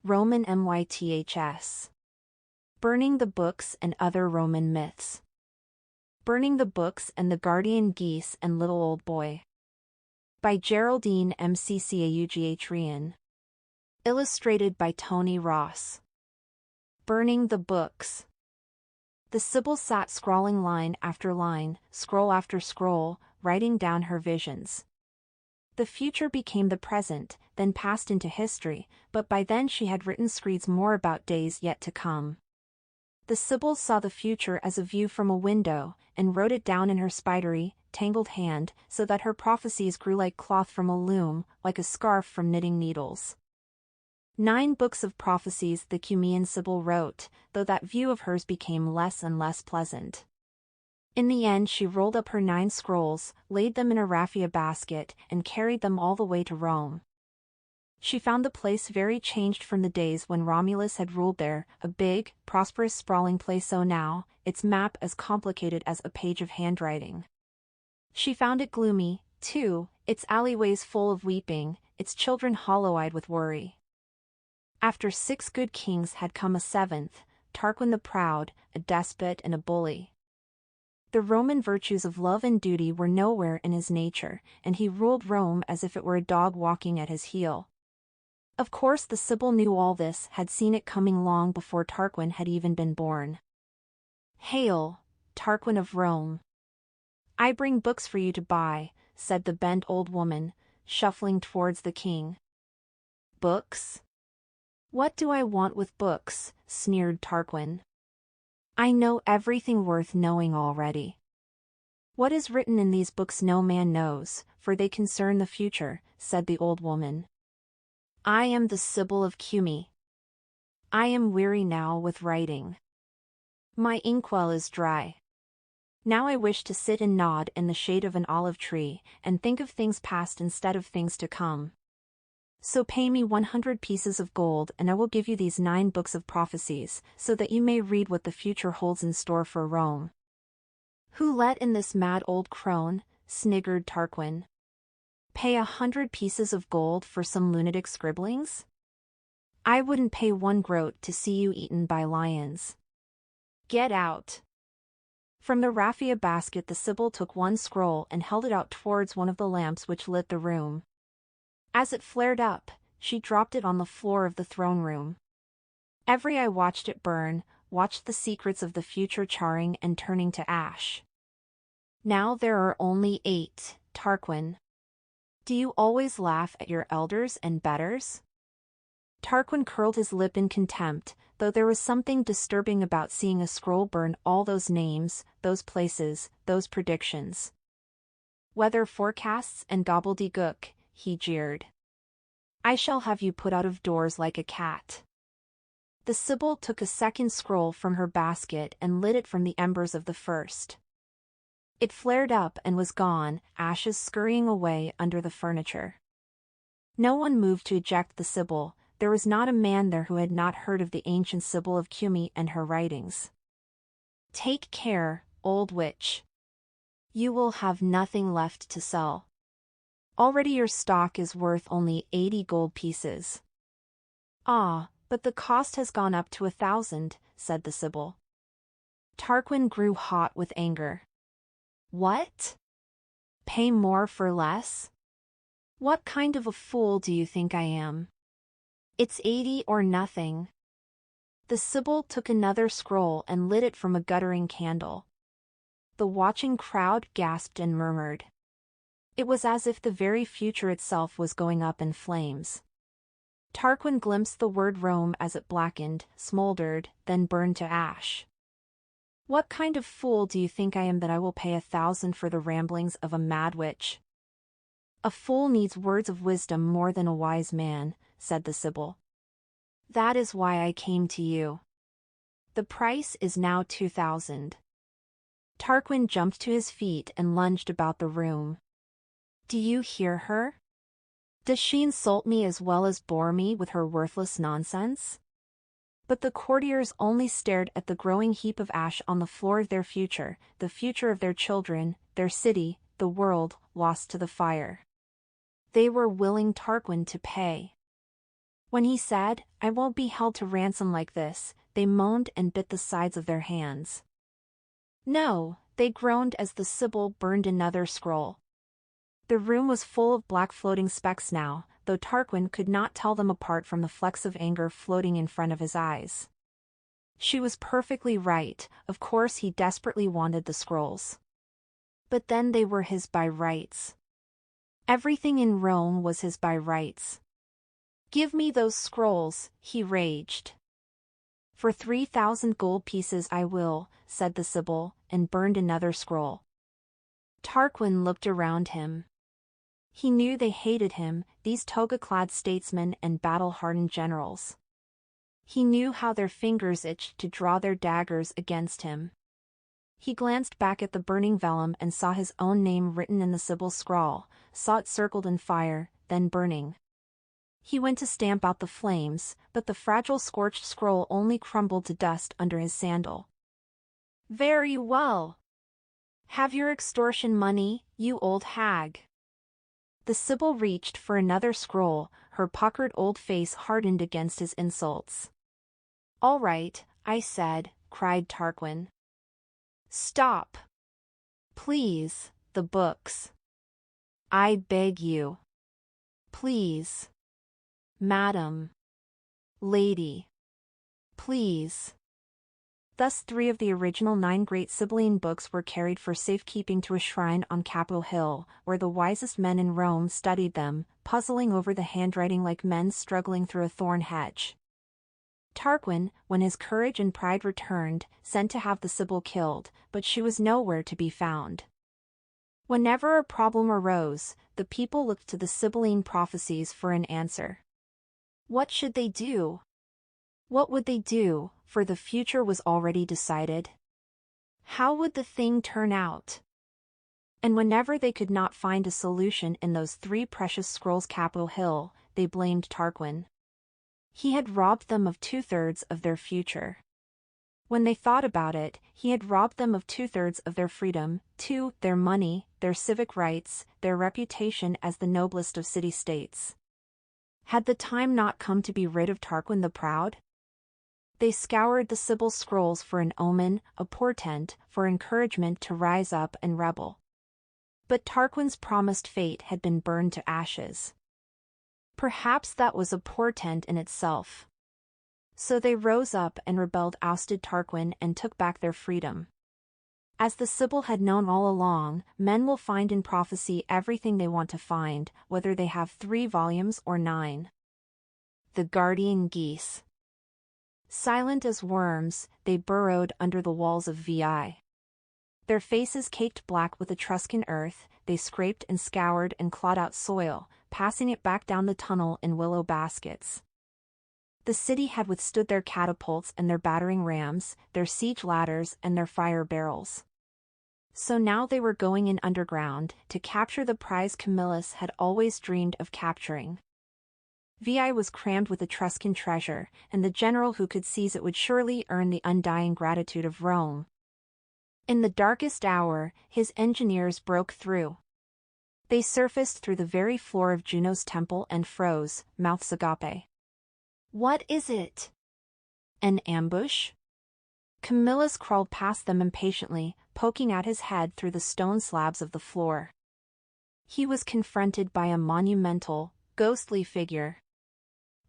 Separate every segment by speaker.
Speaker 1: Roman myths. Burning the Books and Other Roman Myths. Burning the Books and the Guardian Geese and Little Old Boy. By Geraldine Mccaughrean. Illustrated by Tony Ross. Burning the Books. The Sibyl sat scrawling line after line, scroll after scroll, writing down her visions. The future became the present, then passed into history, but by then she had written screeds more about days yet to come. The Sibyl saw the future as a view from a window, and wrote it down in her spidery, tangled hand, so that her prophecies grew like cloth from a loom, like a scarf from knitting needles. 9 books of prophecies the Cumean Sibyl wrote, though that view of hers became less and less pleasant. In the end she rolled up her 9 scrolls, laid them in a raffia basket, and carried them all the way to Rome. She found the place very changed from the days when Romulus had ruled there, a big, prosperous sprawling place, so now, its map as complicated as a page of handwriting. She found it gloomy, too, its alleyways full of weeping, its children hollow-eyed with worry. After 6 good kings had come a 7th, Tarquin the Proud, a despot and a bully. The Roman virtues of love and duty were nowhere in his nature, and he ruled Rome as if it were a dog walking at his heel. Of course the Sibyl knew all this, had seen it coming long before Tarquin had even been born. "Hail, Tarquin of Rome! I bring books for you to buy," said the bent old woman, shuffling towards the king. "Books? What do I want with books?" sneered Tarquin. "I know everything worth knowing already. What is written in these books no man knows, for they concern the future," said the old woman. "I am the Sibyl of Cume. I am weary now with writing. My inkwell is dry. Now I wish to sit and nod in the shade of an olive tree, and think of things past instead of things to come. So pay me 100 pieces of gold and I will give you these 9 books of prophecies, so that you may read what the future holds in store for Rome." "Who let in this mad old crone?" sniggered Tarquin. "Pay 100 pieces of gold for some lunatic scribblings? I wouldn't pay 1 groat to see you eaten by lions. Get out." From the raffia basket the Sibyl took 1 scroll and held it out towards one of the lamps which lit the room. As it flared up, she dropped it on the floor of the throne room. Every eye watched it burn, watched the secrets of the future charring and turning to ash. "Now there are only 8, Tarquin. Do you always laugh at your elders and betters?" Tarquin curled his lip in contempt, though there was something disturbing about seeing a scroll burn all those names, those places, those predictions. "Weather forecasts and gobbledygook," he jeered. "I shall have you put out of doors like a cat." The Sibyl took a 2nd scroll from her basket and lit it from the embers of the first. It flared up and was gone, ashes scurrying away under the furniture. No one moved to eject the Sibyl. There was not a man there who had not heard of the ancient Sibyl of Cume and her writings. "Take care, old witch. You will have nothing left to sell. Already your stock is worth only 80 gold pieces." "Ah, but the cost has gone up to 1,000, said the Sibyl. Tarquin grew hot with anger. "What? Pay more for less? What kind of a fool do you think I am? It's 80 or nothing." The Sibyl took another scroll and lit it from a guttering candle. The watching crowd gasped and murmured. It was as if the very future itself was going up in flames. Tarquin glimpsed the word Rome as it blackened, smoldered, then burned to ash. "What kind of fool do you think I am that I will pay 1,000 for the ramblings of a mad witch?" "A fool needs words of wisdom more than a wise man," said the Sibyl. "That is why I came to you. The price is now 2,000. Tarquin jumped to his feet and lunged about the room. "Do you hear her? Does she insult me as well as bore me with her worthless nonsense?" But the courtiers only stared at the growing heap of ash on the floor of their future, the future of their children, their city, the world, lost to the fire. They were willing Tarquin to pay. When he said, "I won't be held to ransom like this," they moaned and bit the sides of their hands. "No," they groaned as the Sibyl burned another scroll. The room was full of black floating specks now, though Tarquin could not tell them apart from the flecks of anger floating in front of his eyes. She was perfectly right, of course he desperately wanted the scrolls. But then they were his by rights. Everything in Rome was his by rights. "Give me those scrolls," he raged. "For 3,000 gold pieces I will," said the Sibyl, and burned another scroll. Tarquin looked around him. He knew they hated him, these toga-clad statesmen and battle-hardened generals. He knew how their fingers itched to draw their daggers against him. He glanced back at the burning vellum and saw his own name written in the Sibyl's scrawl, saw it circled in fire, then burning. He went to stamp out the flames, but the fragile scorched scroll only crumbled to dust under his sandal. "Very well. Have your extortion money, you old hag." The Sibyl reached for another scroll, her puckered old face hardened against his insults. "All right," I said, cried Tarquin. "Stop. Please, the books. I beg you. Please. Madam. Lady. Please." Thus 3 of the original 9 great Sibylline books were carried for safekeeping to a shrine on Capitol Hill, where the wisest men in Rome studied them, puzzling over the handwriting like men struggling through a thorn hedge. Tarquin, when his courage and pride returned, sent to have the Sibyl killed, but she was nowhere to be found. Whenever a problem arose, the people looked to the Sibylline prophecies for an answer. What should they do? What would they do, for the future was already decided? How would the thing turn out? And whenever they could not find a solution in those 3 precious scrolls Capitol Hill, they blamed Tarquin. He had robbed them of 2/3 of their future. When they thought about it, he had robbed them of 2/3 of their freedom, too, their money, their civic rights, their reputation as the noblest of city-states. Had the time not come to be rid of Tarquin the Proud? They scoured the Sibyl's scrolls for an omen, a portent, for encouragement to rise up and rebel. But Tarquin's promised fate had been burned to ashes. Perhaps that was a portent in itself. So they rose up and rebelled, ousted Tarquin, and took back their freedom. As the Sibyl had known all along, men will find in prophecy everything they want to find, whether they have 3 volumes or 9. The guardian geese. Silent as worms, they burrowed under the walls of VI. Their faces caked black with Etruscan earth, they scraped and scoured and clawed out soil, passing it back down the tunnel in willow baskets. The city had withstood their catapults and their battering rams, their siege ladders and their fire barrels. So now they were going in underground, to capture the prize Camillus had always dreamed of capturing. VI was crammed with Etruscan treasure, and the general who could seize it would surely earn the undying gratitude of Rome. In the darkest hour, his engineers broke through. They surfaced through the very floor of Juno's temple and froze, mouths agape. "What is it? An ambush?" Camillus crawled past them impatiently, poking out his head through the stone slabs of the floor. He was confronted by a monumental, ghostly figure.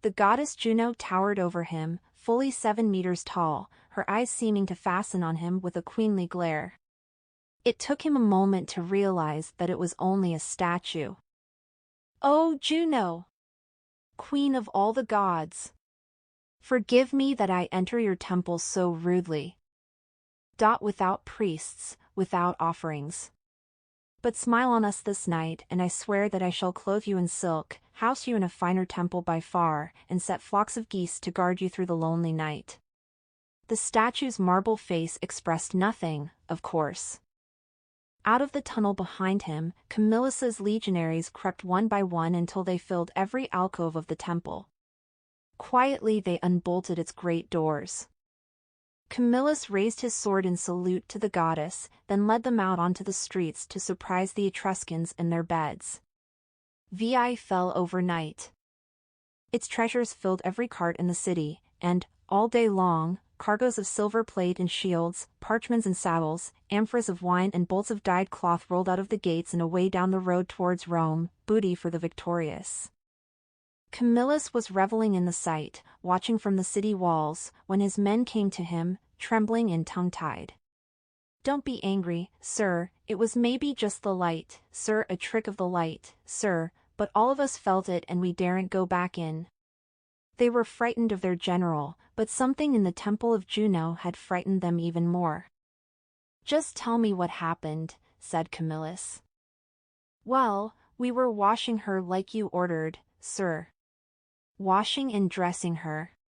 Speaker 1: The goddess Juno towered over him, fully 7 meters tall, her eyes seeming to fasten on him with a queenly glare. It took him a moment to realize that it was only a statue. "Oh Juno! Queen of all the gods! Forgive me that I enter your temple so rudely. Without priests, without offerings. But smile on us this night, and I swear that I shall clothe you in silk, house you in a finer temple by far, and set flocks of geese to guard you through the lonely night." The statue's marble face expressed nothing, of course. Out of the tunnel behind him, Camillus's legionaries crept one by one until they filled every alcove of the temple. Quietly they unbolted its great doors. Camillus raised his sword in salute to the goddess, then led them out onto the streets to surprise the Etruscans in their beds. VI fell overnight. Its treasures filled every cart in the city, and, all day long, cargoes of silver plate and shields, parchments and saddles, amphors of wine and bolts of dyed cloth rolled out of the gates and away down the road towards Rome, booty for the victorious. Camillus was reveling in the sight, watching from the city walls, when his men came to him, trembling and tongue-tied. "Don't be angry, sir, it was maybe just the light, sir, a trick of the light, sir, but all of us felt it and we daren't go back in." They were frightened of their general, but something in the temple of Juno had frightened them even more. "Just tell me what happened," said Camillus. "Well, we were washing her like you ordered, sir." "Washing and dressing her,"